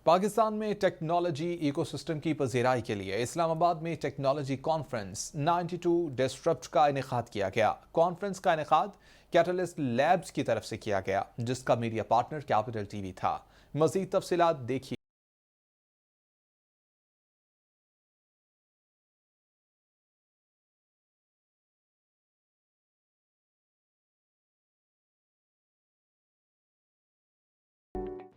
پاکستان میں technology eco system کی پذیرائی کے لیے اسلام آباد میں ٹیکنالوجی کانفرنس 92 ڈسرپٹ کا انعقاد کیا گیا۔ کانفرنس کا انعقاد کیٹلسٹ لیبز کی طرف سے کیا گیا، جس کا media partner capital T V تھا۔ مزید تفصیلات دیکھیے۔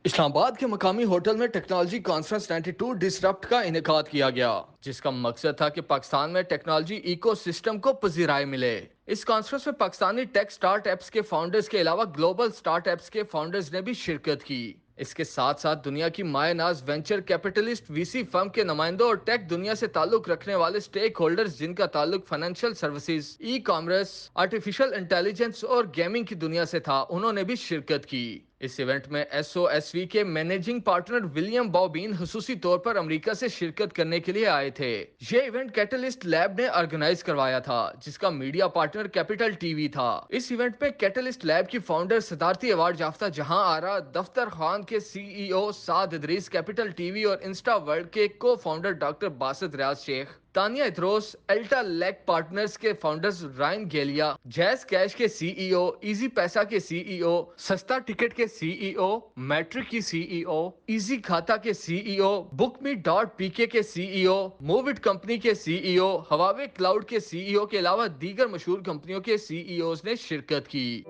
اسلام آباد کے مقامی ہوٹل میں ٹیکنالوجی کانفرنس 92 ڈسرپٹ کا انعقاد کیا گیا، جس کا مقصد تھا کہ پاکستان میں ٹیکنالوجی ایکو سسٹم کو پذیرائی ملے۔ اس کانفرنس میں پاکستانی ٹیک سٹارٹ اپس کے فاؤنڈرز کے علاوہ گلوبل سٹارٹ اپس کے فاؤنڈرز نے بھی شرکت کی۔ اس کے ساتھ ساتھ دنیا کی مایہ ناز وینچر کیپٹلسٹ وی سی فرم کے نمائندوں اور ٹیک دنیا سے تعلق رکھنے والے سٹیک ہولڈرز جن کا تعلق financial services, e commerce, artificial intelligence اور گیمنگ کی دنیا سے تھا، انہوں نے بھی شرکت کی۔ اس ایونٹ میں ایس او ایس وی کے مینیجنگ پارٹنر ولیم باؤبین خصوصی طور پر امریکہ سے شرکت کرنے کے لیے آئے تھے۔ یہ ایونٹ کیٹلسٹ لیب نے آرگنائز کروایا تھا، جس کا media partner capital T V تھا۔ اس ایونٹ میں کیٹلسٹ لیب کی فاؤنڈر صدارتی ایوارڈ یافتہ جہاں آرا، دفتر خان کے سی ای او سعد ادریس، کیپٹل ٹی وی اور انسٹا ورلڈ کے کو فاؤنڈر ڈاکٹر باسط ریاض شیخ، تانیہ اتروس، الٹا لیک پارٹنرز کے فاؤنڈرز رائن گیلیا، جیز کیش کے سی ای او، ایزی پیسہ کے سی ای او، سستا ٹکٹ کے سی ای او، میٹرک کی سی ای او، ایزی کھاتا کے سی ای او، بک می ڈاٹ پی کے سی ای او، مووٹ کمپنی کے سی ای او، ہواوے کلاؤڈ کے سی ای او کے علاوہ دیگر مشہور کمپنیوں کے سی ای اوز نے شرکت کی۔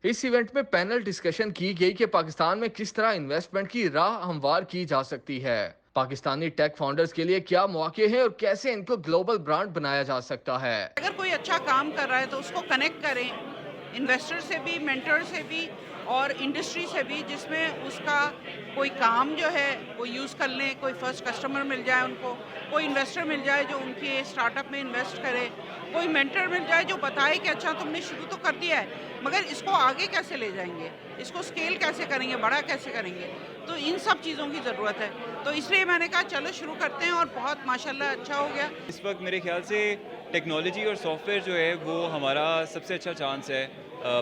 اس ایونٹ میں پینل ڈسکشن کی گئی کہ پاکستان میں کس طرح انویسٹمنٹ کی راہ ہموار کی جا سکتی ہے، پاکستانی ٹیک فاؤنڈرز کے لیے کیا مواقع ہیں اور کیسے ان کو گلوبل برانڈ بنایا جا سکتا ہے۔ اگر کوئی اچھا کام کر رہا ہے تو اس کو کنیکٹ کریں، انویسٹر سے بھی، مینٹر سے بھی اور انڈسٹری سے بھی، جس میں اس کا کوئی کام جو ہے وہ یوز کر لیں، کوئی فرسٹ کسٹمر مل جائے ان کو، کوئی انویسٹر مل جائے جو ان کے اسٹارٹ اپ میں انویسٹ کرے، کوئی مینٹر مل جائے جو بتائے کہ اچھا تم نے شروع تو کر دیا ہے مگر اس کو آگے کیسے لے جائیں گے، اس کو اسکیل کیسے کریں گے، بڑا کیسے کریں گے، تو ان سب چیزوں کی ضرورت ہے۔ تو اس لیے میں نے کہا چلو شروع کرتے ہیں اور بہت ماشاءاللہ اچھا ہو گیا۔ اس وقت میرے خیال سے ٹیکنالوجی اور سافٹ ویئر جو ہے وہ ہمارا سب سے اچھا چانس ہے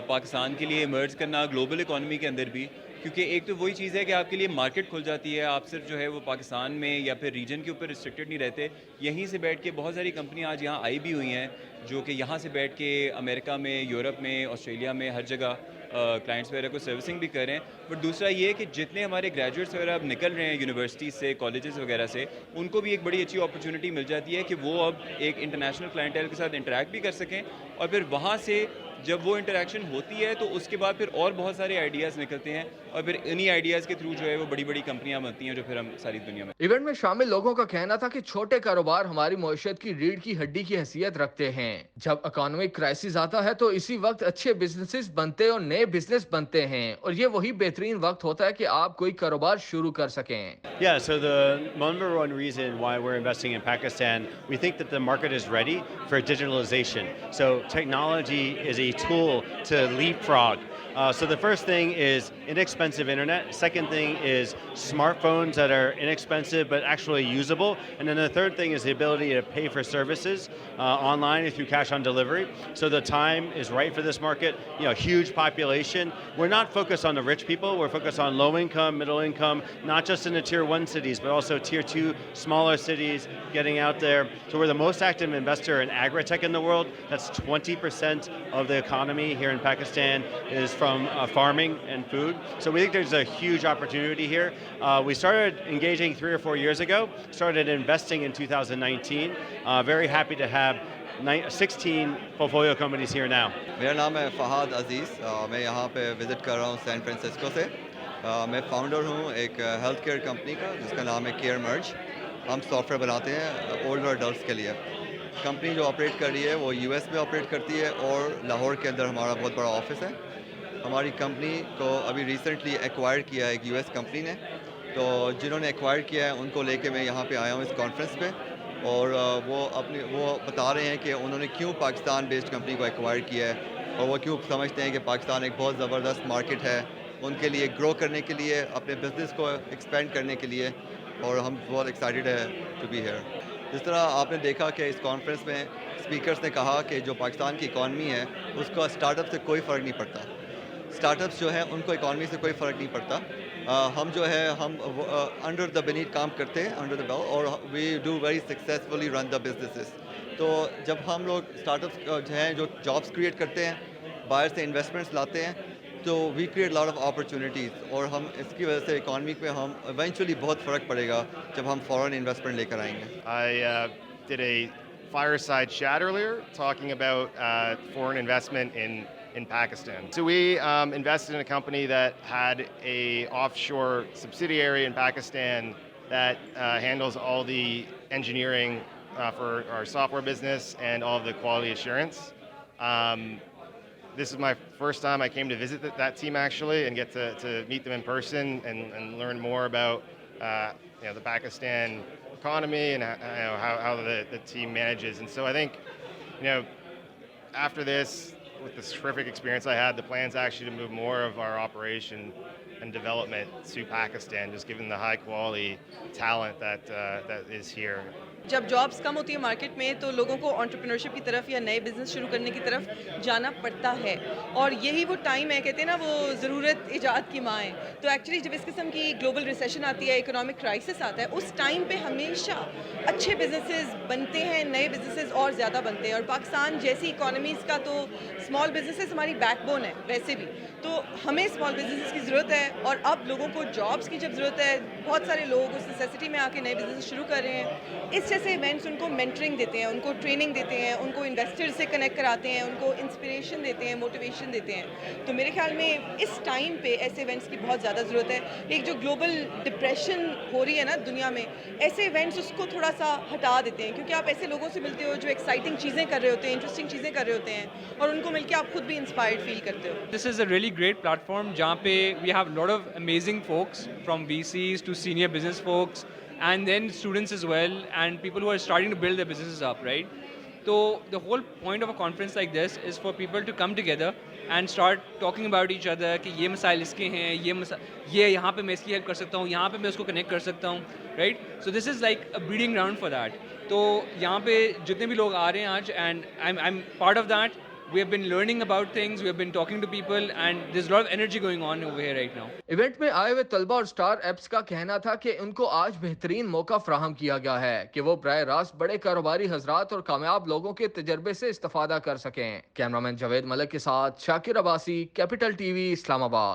پاکستان کے لیے ایمرج کرنا گلوبل اکانومی کے اندر بھی، کیونکہ ایک تو وہی چیز ہے کہ آپ کے لیے مارکیٹ کھل جاتی ہے، آپ صرف جو ہے وہ پاکستان میں یا پھر ریجن کے اوپر ریسٹرکٹڈ نہیں رہتے، یہیں سے بیٹھ کے بہت ساری کمپنیاں آج یہاں آئی بھی ہوئی ہیں جو کہ یہاں سے بیٹھ کے امریکہ میں، یورپ میں، آسٹریلیا میں، ہر جگہ کلائنٹس وغیرہ کو سروسنگ بھی کر رہے ہیں۔ بٹ دوسرا یہ کہ جتنے ہمارے گریجویٹس وغیرہ اب نکل رہے ہیں یونیورسٹی سے، کالجز وغیرہ سے، ان کو بھی ایک بڑی اچھی اپرچونٹی مل جاتی ہے کہ وہ اب ایک انٹرنیشنل کلائنٹیل کے ساتھ انٹریکٹ بھی کر سکیں، اور پھر وہاں سے جب وہ انٹریکشن ہوتی ہے تو اس کے بعد پھر اور بہت سارے آئیڈیاز نکلتے ہیں، اور پھر انہی آئیڈیاز کے تھرو جو ہے وہ بڑی بڑی کمپنیاں بنتی ہیں جو پھر ہم ساری دنیا میں۔ ایونٹ میں شامل لوگوں کا کہنا تھا کہ چھوٹے کاروبار ہماری معیشت کی ریڑھ کی ہڈی کی حیثیت رکھتے ہیں۔ جب اکانومک کرائسس آتا ہے تو اسی وقت اچھے بزنسز بنتے اور نئے بزنس بنتے ہیں، اور یہ وہی بہترین وقت ہوتا ہے کہ آپ کوئی کاروبار شروع کر سکیں۔ Yeah, so the number one reason why we're investing in Pakistan, we think that the market is ready for digitalization. So technology is a tool to leapfrog. So the first thing is inexpensive internet. Second thing is smartphones that are inexpensive but actually usable. And then the third thing is the ability to pay for services online through cash on delivery. So the time is right for this market. You know, huge population. We're not focused on the rich people. We're focused on low income, middle income, not just in the tier 1 cities, but also tier 2 smaller cities, getting out there. So we're the most active investor in agri-tech in the world. That's 20% of the economy here in Pakistan is from farming and food. So we think there's a huge opportunity here. We started engaging 3 or 4 years ago, started investing in 2019. Very happy to have 16 portfolio companies here now. میرا نام ہے فہد عزیز، میں یہاں پہ visit کر رہا ہوں San Francisco سے۔ میں فاؤنڈر ہوں ایک ہیلتھ کیئر کمپنی کا جس کا نام ہے کیئر مرج۔ ہم سافٹ ویئر بناتے ہیں اولڈر اڈلٹس کے لیے۔ کمپنی جو آپریٹ کر رہی ہے وہ یو ایس میں آپریٹ کرتی ہے اور لاہور کے اندر ہمارا بہت بڑا آفس ہے۔ ہماری کمپنی کو ابھی ریسنٹلی ایکوائر کیا ہے ایک یو ایس کمپنی نے، تو جنہوں نے ایکوائر کیا ہے ان کو لے کے میں یہاں پہ آیا ہوں اس کانفرنس پہ، اور وہ بتا رہے ہیں کہ انہوں نے کیوں پاکستان بیسڈ کمپنی کو ایکوائر کیا ہے اور وہ کیوں سمجھتے ہیں کہ پاکستان ایک بہت زبردست مارکیٹ ہے ان کے لیے گرو کرنے کے لیے، اپنے بزنس کو ایکسپینڈ کرنے کے لیے، اور ہم بہت ایکسائٹیڈ ہے ٹو بی ہیئر۔ جس طرح آپ نے دیکھا کہ اس کانفرنس میں اسپیکرز نے کہا کہ جو پاکستان کی اکانومی ہے اس کا اسٹارٹ اپ سے کوئی فرق نہیں پڑتا، اسٹارٹ اپس جو ہیں ان کو اکانومی سے کوئی فرق نہیں پڑتا. ہم جو ہے ہم انڈر دا بینیٹ کام کرتے ہیں, انڈر دا بیل, اور we do very successfully run the businesses. تو جب ہم لوگ اسٹارٹ اپس جو ہیں جو جابس کریٹ کرتے ہیں, باہر سے انویسٹمنٹس لاتے ہیں, تو we create lot of opportunities, اور ہم اس کی وجہ سے اکانومی پہ ہم ایونچولی بہت فرق پڑے گا جب ہم فورن انویسٹمنٹ لے کر آئیں گے. I did a fireside chat earlier talking about foreign investment in Pakistan. So we invested in a company that had a offshore subsidiary in Pakistan that handles all the engineering for our software business and all of the quality assurance. This is my first time I came to visit that team actually and get to meet them in person and learn more about the Pakistan economy and how the team manages. And so I think after this, with this terrific experience I had, the plan's actually to move more of our operation and development to Pakistan, just given the high quality talent that is here. جب jobs کم ہوتی ہے market میں تو لوگوں کو entrepreneurship کی طرف یا نئے بزنس شروع کرنے کی طرف جانا پڑتا ہے, اور یہی وہ ٹائم ہے, کہتے ہیں نا وہ ضرورت ایجاد کی ماں ہے. تو ایکچولی جب اس قسم کی گلوبل ریسیشن آتی ہے, اکنامک کرائسس آتا ہے, اس ٹائم پہ ہمیشہ اچھے بزنسز بنتے ہیں, نئے بزنسز اور زیادہ بنتے ہیں. اور پاکستان جیسی اکانومیز کا تو اسمال بزنسز ہماری بیک بون ہے ویسے بھی, تو ہمیں اسمال بزنسز کی ضرورت ہے. اور اب لوگوں کو جابس کی جب ضرورت ہے, بہت سارے لوگ اس نیسیسٹی میں آ کے نئے بزنس شروع کر رہے ہیں. اس جیسے ایونٹس ان کو مینٹرنگ دیتے ہیں, ان کو ٹریننگ دیتے ہیں, ان کو انویسٹر سے کنیکٹ کراتے ہیں, ان کو انسپریشن دیتے ہیں, موٹیویشن دیتے ہیں. تو میرے خیال میں اس ٹائم پہ ایسے ایونٹس کی بہت زیادہ ضرورت ہے. ایک جو گلوبل ڈپریشن ہو رہی ہے نا دنیا میں, ایسے ایونٹس اس کو تھوڑا سا ہٹا دیتے ہیں, کیونکہ آپ ایسے لوگوں سے ملتے ہو جو ایکسائٹنگ چیزیں کر رہے ہوتے ہیں, انٹرسٹنگ چیزیں کر رہے ہوتے ہیں, اور ان کو مل کے آپ خود بھی انسپائرڈ فیل کرتے ہو. This is a really great platform جہاں پہ we have a lot of amazing folks from VCs to senior business folks and then students as well and people who are starting to build their businesses up, right? So the whole point of a conference like this is for people to come together and start talking about each other کہ یہ مسائل اس کے ہیں, یہ یہاں پہ میں اس کی ہیلپ کر سکتا ہوں, یہاں پہ میں اس کو کنیکٹ کر سکتا ہوں, right? So this is like a breeding ground for that. تو یہاں پہ جتنے بھی لوگ آ رہے ہیں آج, and I'm part of that. We have been learning about things, we have been talking to people, and there's a lot of energy going on over here right now. Event میں آئے ہوئے طلبہ اور اسٹار ایپس کا کہنا تھا کہ ان کو آج بہترین موقع فراہم کیا گیا ہے کہ وہ براہ راست بڑے کاروباری حضرات اور کامیاب لوگوں کے تجربے سے استفادہ کر سکیں. کیمرامین جاوید ملک کے ساتھ شاکر عباسی, کیپٹل ٹی وی, اسلام آباد.